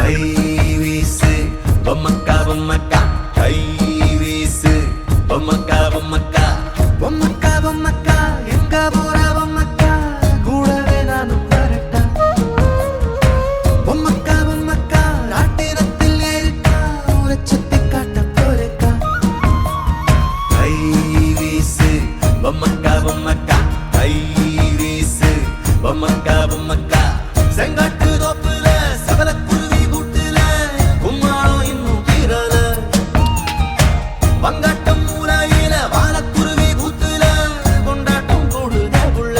கை வீசு பொம்மக்கா பொம்மக்கா கை வீசு பொம்மக்கா பொம்மக்கா பொம்மக்கா பொம்மக்கா எங்க போற பொம்மக்கா கூடவே நானும் வரட்டா பொம்மக்கா பொம்மக்கா ராட்டினத்தில் ஏறிட்டா ஒரு சுத்தி காட்ட போறக்கா கை வீசு பொம்மக்கா பொம்மக்கா கை வீசு பொம்மக்கா பொம்மக்கா செங்காட்டு தோப்புல சபல குருவி கூட்டுல கும்மாளம் இன்னும் தீரல பங்காட்டம் மூலையில வானக்குருவி கூட்டுல கொண்டாட்டம் கூடுத புள்ள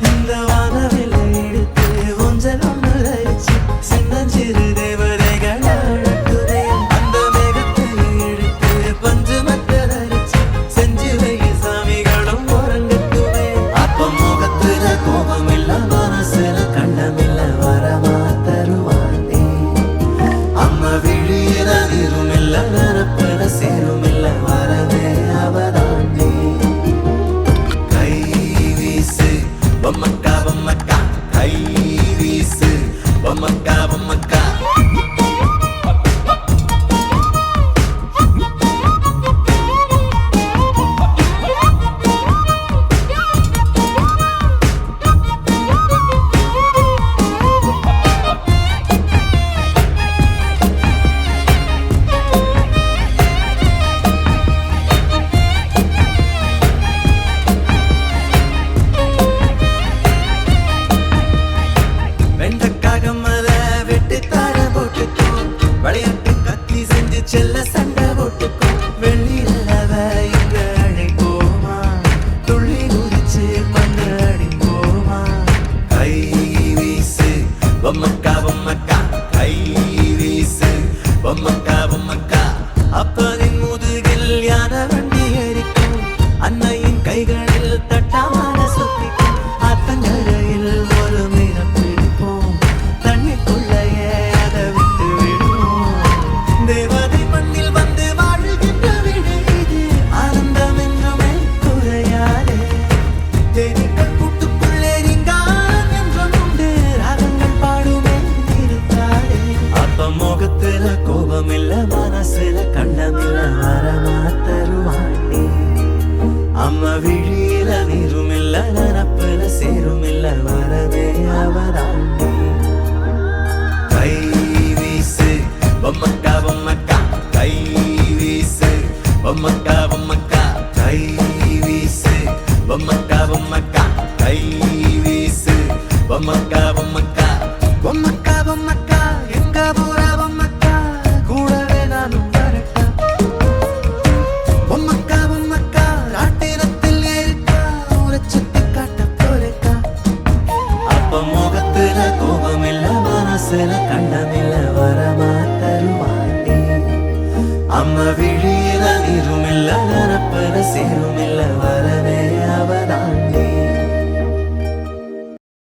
இந்த வானவில்லை எடுத்து ஊஞ்சல் ஒன்று அரிச்சு சின்னஞ்சிறு தேவதைகள் அழட்டுதே அந்த மேகத்தை எடுத்து பஞ்சு மக்கள் அரிச்சு செஞ்சு வை சாமிகளும் உறங்கட்டுமே அப்ப முகத்துல கோபம் இல்ல மனசுல கண்ணமில்ல வரமா தருவானே அம்மா விழியில நீருமில்ல நரப்புல சேருமில்ல வரவே அவதானே கை வீசு பொம்மக்கா பொம்மக்கா கை வீசு பொம்மக்கா பொம்மக்கா வெண்டக்காக மல வெட்டி தார போட்டுக்கோ விளையாட்டு கத்தி செஞ்சு செல்ல சண்டை போட்டுக்கோ வெள்ளி நிலவ இங்க அழைப்போமா துள்ளி குதிச்சு பந்து அடிப்போமா கை வீசு பொம்மக்கா பொம்மக்கா கை வீசு பொம்மக்கா பொம்மக்கா அப்பனின் முதுகில் யான வண்டி எரிக்கும் அன்னையின் கைகளில் தட்டாமான சுத்திக்கும் ஆத்தங்கரையில் ஒரு மீனம் பிடிப்போம் தண்ணிக்குள்ளையே அதை விட்டு விடுவோம் தேவதை மண்ணில் வந்து வாழுகின்ற வீடு இது ஆனந்தம் என்றுமே குறையாதே தேனீக்கள் கூட்டுக்குள்ளே நீங்கான் என்றும் உண்டு ராகங்கள் பாடுமே இருக்காதே அப்ப முகத்துல கோபம் இல்ல மனசுல கண்ணமில்ல வரமா தருவானே அம்மா விழியில நீருமில்ல நரப்புல சேருமில்ல வரவே அவதானே கை வீசு பொம்மக்கா பொம்மக்கா கை வீசு பொம்மக்கா பொம்மக்கா கை வீசு பொம்மக்கா பொம்மக்கா கை வீசு பொம்மக்கா பொம்மக்கா பொம்மக்கா பொம்மக்கா எங்க போற பொம்மக்கா கூடவே நானும் வரட்டா பொம்மக்கா பொம்மக்கா ராட்டினத்தில் ஏறிட்டா ஒரு சுத்தி காட்ட போறக்கா அப்ப முகத்துல கோபம் இல்ல மனசுல கண்ணமில்ல வரமா தருவானே அம்மா விழியில நீருமில்ல நரப்புல சேரும்